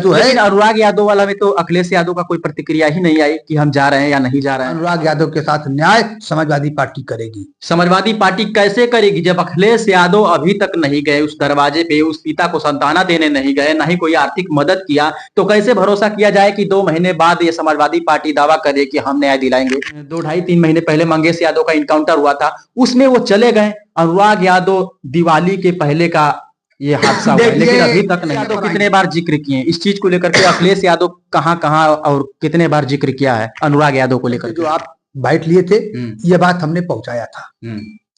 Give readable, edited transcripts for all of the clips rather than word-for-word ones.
जो है अनुराग यादव वाला में तो अखिलेश यादव का कोई प्रतिक्रिया ही नहीं आई कि हम जा रहे हैं या नहीं जा रहे हैं। अनुराग यादव के साथ न्याय समाजवादी पार्टी करेगी। समाजवादी पार्टी कैसे करेगी जब अखिलेश यादव अभी तक नहीं गए उस दरवाजे पे, उस पिता को सांत्वना देने नहीं गए, ना ही कोई आर्थिक मदद किया, तो कैसे भरोसा किया जाए कि 2 महीने बाद ये समाजवादी पार्टी दावा करे कि हम न्याय दिलाएंगे। 2 ढाई 3 महीने पहले मंगेश यादव का इनकाउंटर हुआ था, उसमें वो चले गए। अनुराग यादव दिवाली के पहले का ये हादसा हुआ, लेकिन अभी तक नहीं। यादव कितने बार जिक्र किए इस चीज को लेकर के, अखिलेश यादव कहां और कितने बार जिक्र किया है अनुराग यादव को लेकर। जो आप बाइट लिए थे ये बात हमने पहुंचाया था,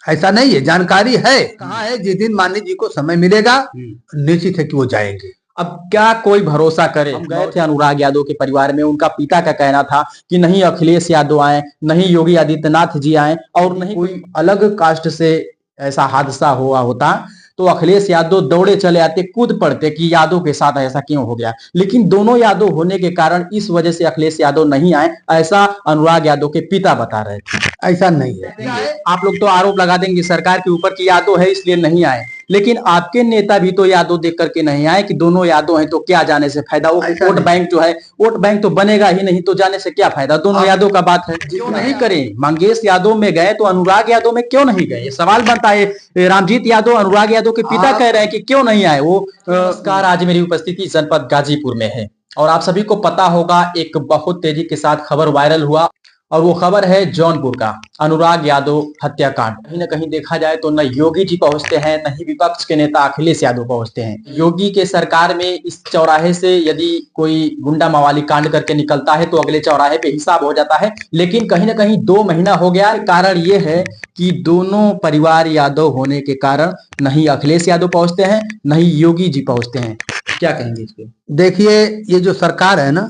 ऐसा नहीं है, जानकारी है। कहाँ है, जिस दिन माननीय जी को समय मिलेगा निश्चित है कि वो जाएंगे। अब क्या कोई भरोसा करे। हम गए थे अनुराग यादव के परिवार में, उनका पिता का कहना था कि नहीं अखिलेश यादव आए, नहीं योगी आदित्यनाथ जी आए, और नहीं कोई अलग कास्ट से ऐसा हादसा हुआ होता तो अखिलेश यादव दौड़े चले आते, कूद पड़ते कि यादव के साथ ऐसा क्यों हो गया। लेकिन दोनों यादव होने के कारण इस वजह से अखिलेश यादव नहीं आए, ऐसा अनुराग यादव के पिता बता रहे थे। ऐसा नहीं है। आप लोग तो आरोप लगा देंगे सरकार के ऊपर कि यादव है इसलिए नहीं आए, लेकिन आपके नेता भी तो यादव देख करके नहीं आए कि दोनों यादव हैं तो क्या जाने से फायदा। वो वोट बैंक जो है, वोट बैंक तो बनेगा ही नहीं, तो जाने से क्या फायदा, दोनों यादव का बात है। क्यों नहीं करें, मंगेश यादव में गए तो अनुराग यादव में क्यों नहीं गए, सवाल बनता है। रामजीत यादव अनुराग यादव के पिता कह रहे हैं कि क्यों नहीं आए वो। नमस्कार, आज मेरी उपस्थिति जनपद गाजीपुर में है और आप सभी को पता होगा एक बहुत तेजी के साथ खबर वायरल हुआ, और वो खबर है जौनपुर का अनुराग यादव हत्याकांड। कहीं ना कहीं देखा जाए तो न योगी जी पहुंचते हैं, न ही विपक्ष के नेता अखिलेश यादव पहुंचते हैं। योगी के सरकार में इस चौराहे से यदि कोई गुंडा मवाली कांड करके निकलता है तो अगले चौराहे पे हिसाब हो जाता है, लेकिन कहीं ना कहीं 2 महीना हो गया। कारण ये है कि दोनों परिवार यादव होने के कारण नहीं अखिलेश यादव पहुंचते हैं, नहीं योगी जी पहुंचते हैं। क्या कहेंगे इस पे? देखिए, ये जो सरकार है ना,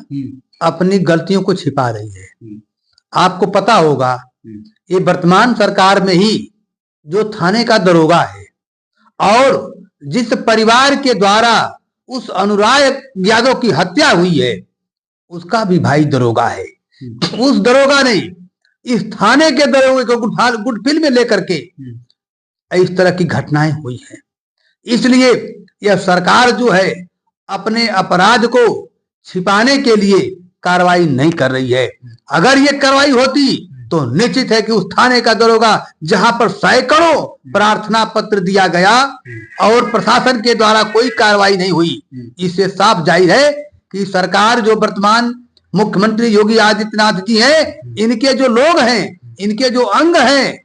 अपनी गलतियों को छिपा रही है। आपको पता होगा ये वर्तमान सरकार में ही जो थाने का दरोगा है और जिस परिवार के द्वारा उस अनुराग यादव की हत्या हुई है उसका भी भाई दरोगा है। उस दरोगा ने इस थाने के दरोगे को गुटफिल में लेकर के इस तरह की घटनाएं हुई हैं। इसलिए यह सरकार जो है अपने अपराध को छिपाने के लिए कार्रवाई नहीं कर रही है। अगर ये कार्रवाई होती तो निश्चित है कि उस थाने का दरोगा जहां पर सैकड़ों प्रार्थना पत्र दिया गया और प्रशासन के द्वारा कोई कार्रवाई नहीं हुई, इससे साफ जाहिर है कि सरकार जो वर्तमान मुख्यमंत्री योगी आदित्यनाथ जी हैं, इनके जो लोग हैं, इनके जो अंग हैं,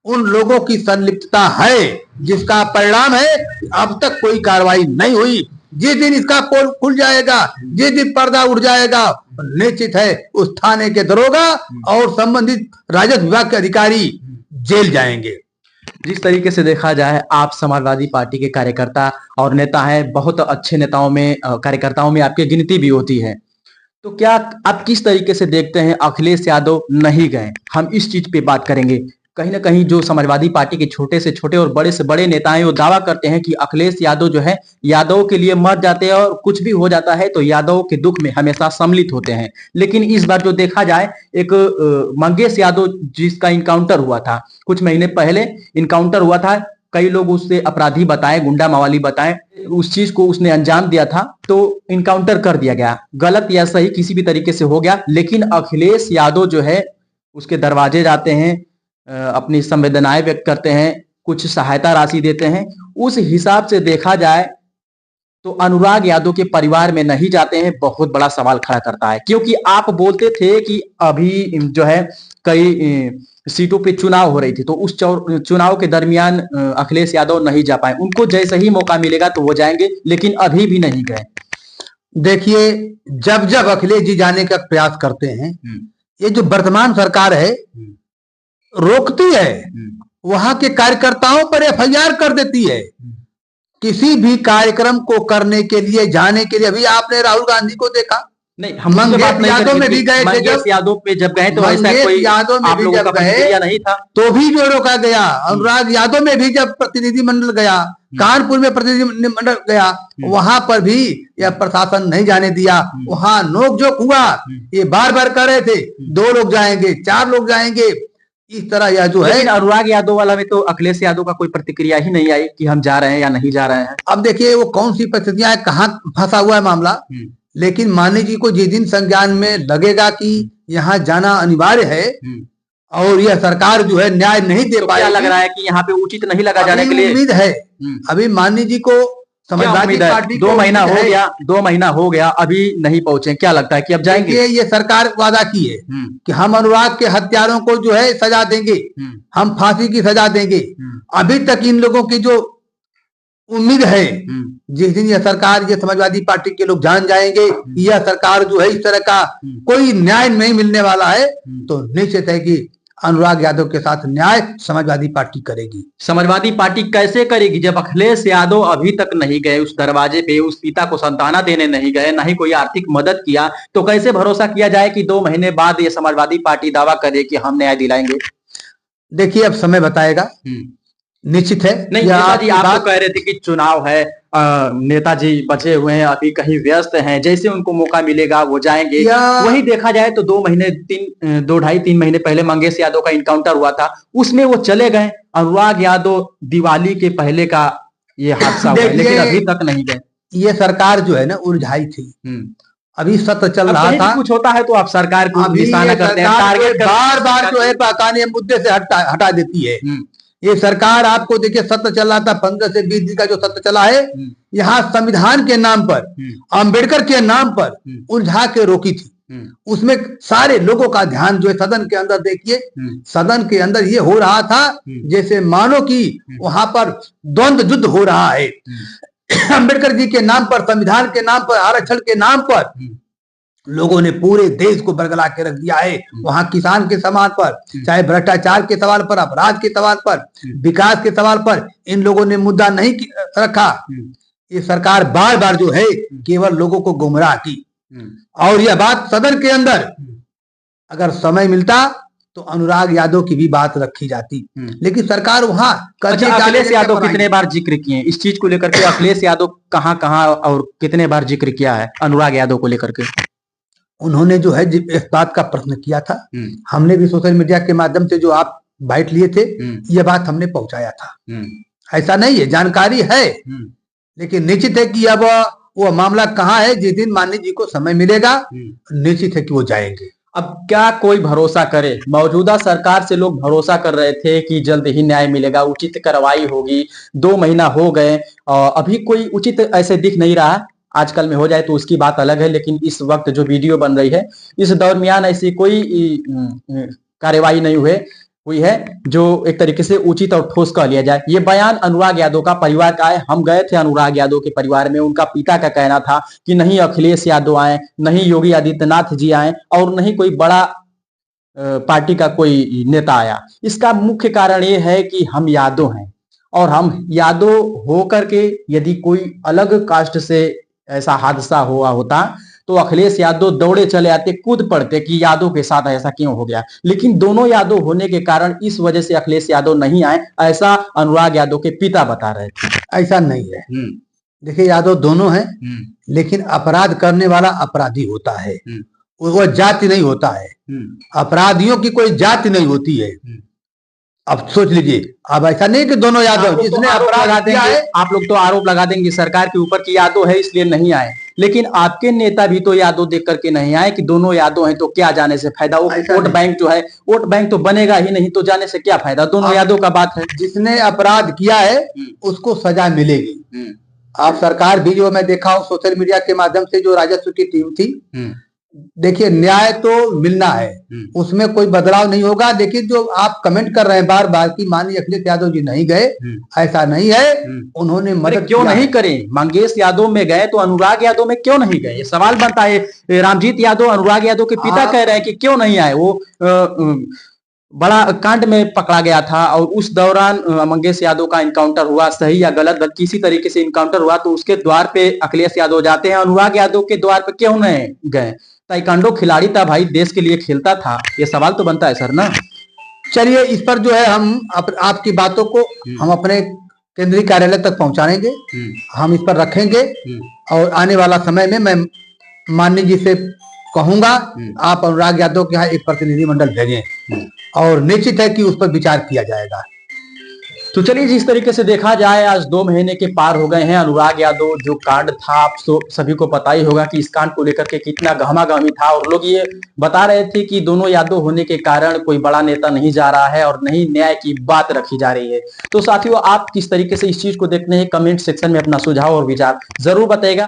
उन लोगों की संलिप्तता है, जिसका परिणाम है अब तक कोई कार्रवाई नहीं हुई। जिस दिन इसका पोल खुल जाएगा, जिस दिन पर्दा उठ जाएगा, निश्चित है उस थाने के दरोगा और संबंधित राजस्व विभाग के अधिकारी जेल जाएंगे। जिस तरीके से देखा जाए, आप समाजवादी पार्टी के कार्यकर्ता और नेता हैं, बहुत अच्छे नेताओं में कार्यकर्ताओं में आपकी गिनती भी होती है, तो क्या आप किस तरीके से देखते हैं अखिलेश यादव नहीं गए? हम इस चीज पे बात करेंगे। कहीं ना कहीं जो समाजवादी पार्टी के छोटे से छोटे और बड़े से बड़े नेता हैं वो दावा करते हैं कि अखिलेश यादव जो है यादव के लिए मर जाते हैं और कुछ भी हो जाता है तो यादव के दुख में हमेशा सम्मिलित होते हैं। लेकिन इस बार जो देखा जाए, एक मंगेश यादव जिसका इनकाउंटर हुआ था कुछ महीने पहले, इनकाउंटर हुआ था, कई लोग उससे अपराधी बताए, गुंडा मवाली बताए, उस चीज को उसने अंजाम दिया था तो इनकाउंटर कर दिया गया। गलत या सही किसी भी तरीके से हो गया, लेकिन अखिलेश यादव जो है उसके दरवाजे जाते हैं, अपनी संवेदनाएं व्यक्त करते हैं, कुछ सहायता राशि देते हैं। उस हिसाब से देखा जाए तो अनुराग यादव के परिवार में नहीं जाते हैं, बहुत बड़ा सवाल खड़ा करता है। क्योंकि आप बोलते थे कि अभी जो है कई सीटों पे चुनाव हो रही थी, तो उस चुनाव के दरमियान अखिलेश यादव नहीं जा पाए। उनको जैसे ही मौका मिलेगा तो वो जाएंगे, लेकिन अभी भी नहीं गए। देखिए, जब जब अखिलेश जी जाने का प्रयास करते हैं, ये जो वर्तमान सरकार है रोकती है, वहां के कार्यकर्ताओं पर एफआईआर कर देती है। किसी भी कार्यक्रम को करने के लिए, जाने के लिए, अभी आपने राहुल गांधी को देखा, नहीं हम मंगेश यादव में भी गए थे, मंगेश यादव पे जब गए तो ऐसा कोई यादव में भी जब गए नहीं था तो भी जो रोका गया। अनुराग यादव में भी जब प्रतिनिधिमंडल गया, कानपुर में प्रतिनिधिमंडल गया, वहां पर भी यह प्रशासन नहीं जाने दिया। वहां नोकझोंक हुआ, ये बार बार कह रहे थे 2 लोग जाएंगे, 4 लोग जाएंगे, इस तरह यह जो है। अनुराग यादव वाला में तो अखिलेश यादव का कोई प्रतिक्रिया ही नहीं आई कि हम जा रहे हैं या नहीं जा रहे हैं। अब देखिए वो कौन सी परिस्थितियां, कहाँ फंसा हुआ है मामला, लेकिन मान्य जी को जिस दिन संज्ञान में लगेगा कि यहाँ जाना अनिवार्य है और यह सरकार जो है न्याय नहीं दे तो पाएगी, क्या लग रहा है कि यहाँ पे उचित नहीं लगा जाने के लिए? उम्मीद है अभी मान्य जी को समाजवादी पार्टी 2 महीना हो गया, 2 महीना हो गया, अभी नहीं पहुंचे, क्या लगता है कि अब जाएंगे? ये सरकार वादा की है कि हम अनुराग के हत्यारों को जो है सजा देंगे, हम फांसी की सजा देंगे। अभी तक इन लोगों की जो उम्मीद है जिस दिन यह सरकार, ये समाजवादी पार्टी के लोग जान जाएंगे यह सरकार जो है इस तरह का कोई न्याय नहीं मिलने वाला है, तो निश्चित है कि अनुराग यादव के साथ न्याय समाजवादी पार्टी करेगी। समाजवादी पार्टी कैसे करेगी जब अखिलेश यादव अभी तक नहीं गए उस दरवाजे पे, उस पिता को सांत्वना देने नहीं गए, ना ही कोई आर्थिक मदद किया, तो कैसे भरोसा किया जाए कि 2 महीने बाद ये समाजवादी पार्टी दावा करे कि हम न्याय दिलाएंगे? देखिए अब समय बताएगा, निश्चित है। नहीं नेताजी, आप तो कह रहे थे कि चुनाव है, नेताजी बचे हुए हैं, अभी कहीं व्यस्त हैं, जैसे उनको मौका मिलेगा वो जाएंगे। वही देखा जाए तो 2-2.5-3 महीने पहले मंगेश यादव का इनकाउंटर हुआ था, उसमें वो चले गए। अनुराग यादव दिवाली के पहले का ये हादसा हुआ, लेकिन अभी तक नहीं गए। ये सरकार जो है ना उलझाई थी, अभी सत्र चल रहा था। कुछ होता है तो आप सरकार को निशाना करते हैं, टारगेट बार बार जो है पाकिस्तानी मुद्दे से हटा देती है। ये सरकार आपको देखिए सत्र चल रहा था, 15 से 20 दिन का जो सत्र चला है, यहाँ संविधान के नाम पर, अंबेडकर के नाम पर उलझा के रोकी थी। उसमें सारे लोगों का ध्यान जो है सदन के अंदर, देखिए सदन के अंदर ये हो रहा था जैसे मानो कि वहां पर द्वंद्व युद्ध हो रहा है। अंबेडकर जी के नाम पर, संविधान के नाम पर, आरक्षण के नाम पर लोगों ने पूरे देश को बरगला के रख दिया है। वहां किसान के सवाल पर, चाहे भ्रष्टाचार के सवाल पर, अपराध के सवाल पर, विकास के सवाल पर इन लोगों ने मुद्दा नहीं रखा। ये सरकार बार बार जो है केवल लोगों को गुमराह की। और यह बात सदन के अंदर अगर समय मिलता तो अनुराग यादव की भी बात रखी जाती, लेकिन सरकार वहां अखिलेश यादव कितने बार जिक्र किए इस चीज को लेकर के? अखिलेश यादव कहाँ और कितने बार जिक्र किया है अनुराग यादव को लेकर के? उन्होंने जो है इस बात का प्रश्न किया था, हमने भी सोशल मीडिया के माध्यम से जो आप बाइट लिए थे, यह बात हमने पहुंचाया था। ऐसा नहीं है, जानकारी है, लेकिन निश्चित है कि अब वो मामला कहाँ है, जिस दिन माननीय जी को समय मिलेगा निश्चित है कि वो जाएंगे। अब क्या कोई भरोसा करे? मौजूदा सरकार से लोग भरोसा कर रहे थे कि जल्द ही न्याय मिलेगा, उचित कार्रवाई होगी, 2 महीना हो गए, अभी कोई उचित ऐसे दिख नहीं रहा। आजकल में हो जाए तो उसकी बात अलग है, लेकिन इस वक्त जो वीडियो बन रही है इस दरमियान ऐसी कोई कार्रवाई नहीं हुई है जो एक तरीके से उचित और ठोस कह लिया जाए। ये बयान अनुराग यादव का परिवार का है। हम गए थे अनुराग यादव के परिवार में, उनका पिता का कहना था कि नहीं अखिलेश यादव आए, नहीं योगी आदित्यनाथ जी आए और नहीं कोई बड़ा पार्टी का कोई नेता आया। इसका मुख्य कारण ये है कि हम यादव हैं और हम यादव होकर के यदि कोई अलग कास्ट से ऐसा हादसा हुआ होता तो अखिलेश यादव दौड़े चले आते, कूद पड़ते कि यादव के साथ ऐसा क्यों हो गया। लेकिन दोनों यादव होने के कारण इस वजह से अखिलेश यादव नहीं आए, ऐसा अनुराग यादव के पिता बता रहे थे। ऐसा नहीं है, देखिए यादव दोनों हैं, लेकिन अपराध करने वाला अपराधी होता है, वो जाति नहीं होता है। अपराधियों की कोई जाति नहीं होती है। अब सोच लीजिए, अब ऐसा नहीं कि दोनों यादव जिसने अपराध किया है, आप लोग तो आरोप लगा देंगे सरकार के ऊपर कि यादव है इसलिए नहीं आए, लेकिन आपके नेता भी तो यादव देख करके नहीं आए कि दोनों यादव हैं, तो क्या जाने से फायदा? वो वोट बैंक जो है, वोट बैंक तो बनेगा ही नहीं, तो जाने से क्या फायदा? दोनों यादव का बात है। जिसने अपराध किया है उसको सजा मिलेगी। आप सरकार भी जो मैं देखा हूँ सोशल मीडिया के माध्यम से, जो राजस्व की टीम थी, देखिए न्याय तो मिलना है, उसमें कोई बदलाव नहीं होगा। लेकिन जो आप कमेंट कर रहे हैं बार बार कि माननीय अखिलेश यादव जी नहीं गए, ऐसा नहीं है, उन्होंने मदद क्यों नहीं करें? मंगेश यादव में गए तो अनुराग यादव में क्यों नहीं गए? ये सवाल बनता है। रामजीत यादव अनुराग यादव के पिता कह रहे हैं कि क्यों नहीं आए। वो बड़ा कांड में पकड़ा गया था और उस दौरान मंगेश यादव का इनकाउंटर हुआ, सही या गलत किसी तरीके से इनकाउंटर हुआ, तो उसके द्वार पे अखिलेश यादव जाते हैं, अनुराग यादव के द्वार पे क्यों नहीं गए? ताइक्वांडो खिलाड़ी था भाई, देश के लिए खेलता था, ये सवाल तो बनता है सर ना। चलिए इस पर जो है हम आपकी बातों को हम अपने केंद्रीय कार्यालय तक पहुंचाएंगे, हम इस पर रखेंगे और आने वाला समय में मैं माननीय जी से कहूंगा आप अनुराग यादव के यहाँ एक प्रतिनिधिमंडल भेजें और निश्चित है कि उस पर विचार किया जाएगा। तो चलिए, जिस तरीके से देखा जाए, आज 2 महीने के पार हो गए हैं। अनुराग यादव जो कांड था, आप सभी को पता ही होगा कि इस कांड को लेकर के कितना गहमा-गहमी था, और लोग ये बता रहे थे कि दोनों यादव होने के कारण कोई बड़ा नेता नहीं जा रहा है और नहीं न्याय की बात रखी जा रही है। तो साथियों, आप किस तरीके से इस चीज को देखते हैं, कमेंट सेक्शन में अपना सुझाव और विचार जरूर बताइएगा।